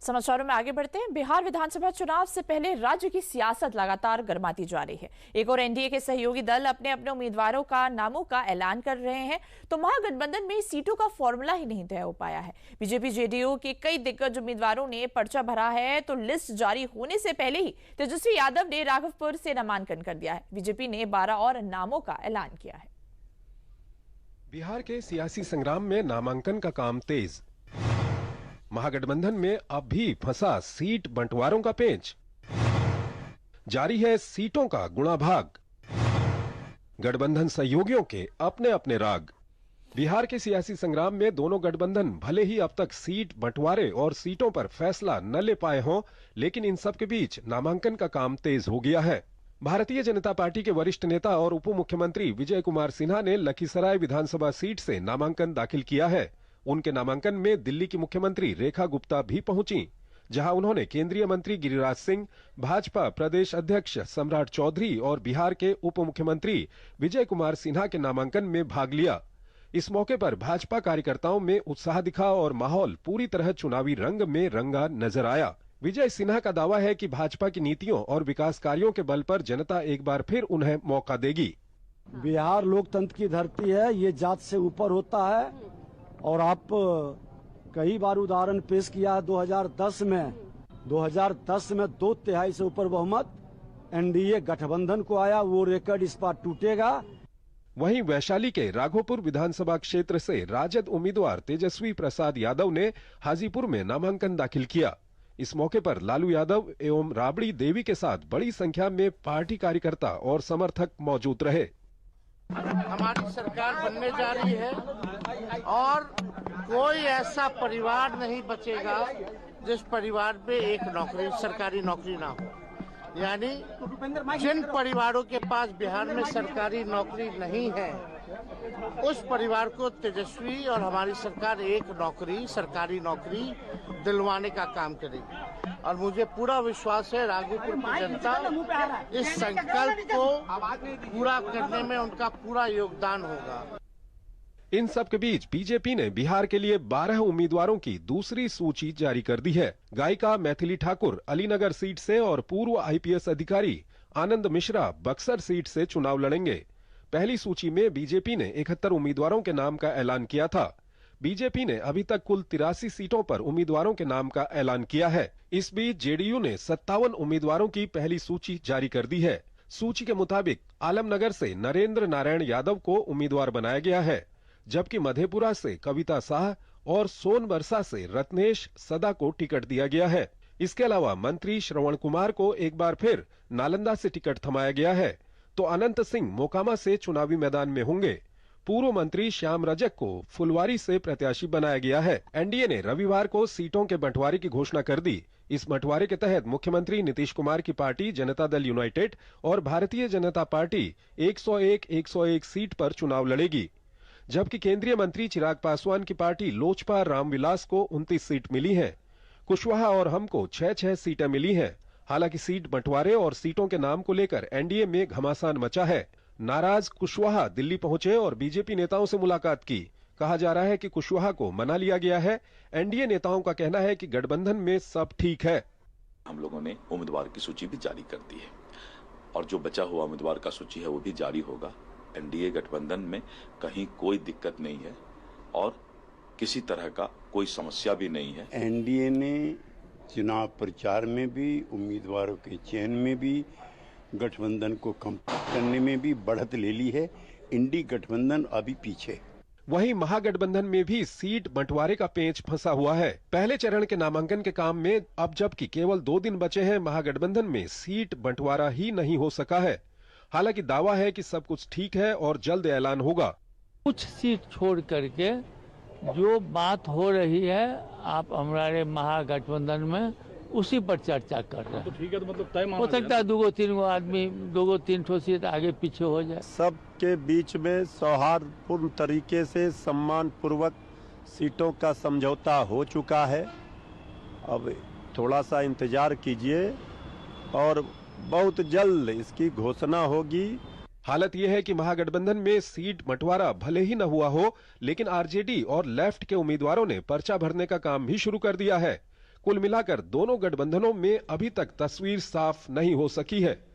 समाचारों में आगे बढ़ते हैं। बिहार विधानसभा चुनाव से पहले राज्य की सियासत लगातार गर्माती जा रही है। एक और एनडीए के सहयोगी दल अपने अपने उम्मीदवारों का नामों का ऐलान कर रहे हैं, तो महागठबंधन में सीटों का फॉर्मूला ही नहीं तय हो पाया है। बीजेपी जेडीयू के कई दिग्गज उम्मीदवारों ने पर्चा भरा है, तो लिस्ट जारी होने से पहले ही तेजस्वी यादव ने राघवपुर से नामांकन कर दिया है। बीजेपी ने 12 और नामों का ऐलान किया है। बिहार के सियासी संग्राम में नामांकन का काम तेज। महागठबंधन में अब भी फंसा सीट बंटवारों का पेंच। जारी है सीटों का गुणाभाग। गठबंधन सहयोगियों के अपने अपने राग। बिहार के सियासी संग्राम में दोनों गठबंधन भले ही अब तक सीट बंटवारे और सीटों पर फैसला न ले पाए हों, लेकिन इन सब के बीच नामांकन का काम तेज हो गया है। भारतीय जनता पार्टी के वरिष्ठ नेता और उप मुख्यमंत्री विजय कुमार सिन्हा ने लखीसराय विधानसभा सीट से नामांकन दाखिल किया है। उनके नामांकन में दिल्ली की मुख्यमंत्री रेखा गुप्ता भी पहुंची, जहां उन्होंने केंद्रीय मंत्री गिरिराज सिंह, भाजपा प्रदेश अध्यक्ष सम्राट चौधरी और बिहार के उप मुख्यमंत्री विजय कुमार सिन्हा के नामांकन में भाग लिया। इस मौके पर भाजपा कार्यकर्ताओं में उत्साह दिखा और माहौल पूरी तरह चुनावी रंग में रंगा नजर आया। विजय सिन्हा का दावा है कि भाजपा की नीतियों और विकास कार्यों के बल पर जनता एक बार फिर उन्हें मौका देगी। बिहार लोकतंत्र की धरती है, ये जात से ऊपर होता है और आप कई बार उदाहरण पेश किया है। 2010 में 2/3 से ऊपर बहुमत एनडीए गठबंधन को आया, वो रिकॉर्ड इस बार टूटेगा। वहीं वैशाली के राघोपुर विधानसभा क्षेत्र से राजद उम्मीदवार तेजस्वी प्रसाद यादव ने हाजीपुर में नामांकन दाखिल किया। इस मौके पर लालू यादव एवं राबड़ी देवी के साथ बड़ी संख्या में पार्टी कार्यकर्ता और समर्थक मौजूद रहे। हमारी सरकार बनने जा रही है और कोई ऐसा परिवार नहीं बचेगा जिस परिवार में एक नौकरी, सरकारी नौकरी ना हो। यानी जिन परिवारों के पास बिहार में सरकारी नौकरी नहीं है, उस परिवार को तेजस्वी और हमारी सरकार एक नौकरी, सरकारी नौकरी दिलवाने का काम करेगी। और मुझे पूरा विश्वास है राघोपुर की जनता इस संकल्प को पूरा करने में उनका पूरा योगदान होगा। इन सब के बीच बीजेपी ने बिहार के लिए 12 उम्मीदवारों की दूसरी सूची जारी कर दी है। गायिका मैथिली ठाकुर अलीनगर सीट से और पूर्व आईपीएस अधिकारी आनंद मिश्रा बक्सर सीट से चुनाव लड़ेंगे। पहली सूची में बीजेपी ने 71 उम्मीदवारों के नाम का ऐलान किया था। बीजेपी ने अभी तक कुल 83 सीटों पर उम्मीदवारों के नाम का ऐलान किया है। इस बीच जेडीयू ने 57 उम्मीदवारों की पहली सूची जारी कर दी है। सूची के मुताबिक आलमनगर से नरेंद्र नारायण यादव को उम्मीदवार बनाया गया है, जबकि मधेपुरा से कविता शाह और सोनबरसा से रत्नेश सदा को टिकट दिया गया है। इसके अलावा मंत्री श्रवण कुमार को एक बार फिर नालंदा से टिकट थमाया गया है, तो अनंत सिंह मोकामा से चुनावी मैदान में होंगे। पूर्व मंत्री श्याम रजक को फुलवारी से प्रत्याशी बनाया गया है। एनडीए ने रविवार को सीटों के बंटवारे की घोषणा कर दी। इस बंटवारे के तहत मुख्यमंत्री नीतीश कुमार की पार्टी जनता दल यूनाइटेड और भारतीय जनता पार्टी 101 सीट पर चुनाव लड़ेगी, जबकि केंद्रीय मंत्री चिराग पासवान की पार्टी लोजपा रामविलास को 29 सीट मिली है। कुशवाहा और हमको 6 सीटें मिली हैं। हालांकि सीट बंटवारे और सीटों के नाम को लेकर एनडीए में घमासान मचा है। नाराज कुशवाहा दिल्ली पहुंचे और बीजेपी नेताओं से मुलाकात की। कहा जा रहा है कि कुशवाहा को मना लिया गया है। एनडीए नेताओं का कहना है कि गठबंधन में सब ठीक है। हम लोगों ने उम्मीदवार की सूची भी जारी कर दी है और जो बचा हुआ उम्मीदवार का सूची है वो भी जारी होगा। एनडीए गठबंधन में कहीं कोई दिक्कत नहीं है और किसी तरह का कोई समस्या भी नहीं है। एनडीए ने चुनाव प्रचार में भी, उम्मीदवारों के चयन में भी, गठबंधन को कंप्लीट करने में भी बढ़त ले ली है। इंडी गठबंधन अभी पीछे। वहीं महागठबंधन में भी सीट बंटवारे का पेंच फंसा हुआ है। पहले चरण के नामांकन के काम में अब जबकि केवल 2 दिन बचे हैं, महागठबंधन में सीट बंटवारा ही नहीं हो सका है। हालांकि दावा है कि सब कुछ ठीक है और जल्द ऐलान होगा। कुछ सीट छोड़ करके जो बात हो रही है आप हमारे महागठबंधन में उसी पर चर्चा कर रहे हैं। तो ठीक है, तो मतलब तय हो सकता है 2-3 आदमी 2-3 सीट आगे पीछे हो जाए। सबके बीच में सौहार्दपूर्ण तरीके से सम्मान पूर्वक सीटों का समझौता हो चुका है। अब थोड़ा सा इंतजार कीजिए और बहुत जल्द इसकी घोषणा होगी। हालत यह है कि महागठबंधन में सीट बंटवारा भले ही न हुआ हो, लेकिन आरजेडी और लेफ्ट के उम्मीदवारों ने पर्चा भरने का काम भी शुरू कर दिया है। कुल मिलाकर दोनों गठबंधनों में अभी तक तस्वीर साफ नहीं हो सकी है।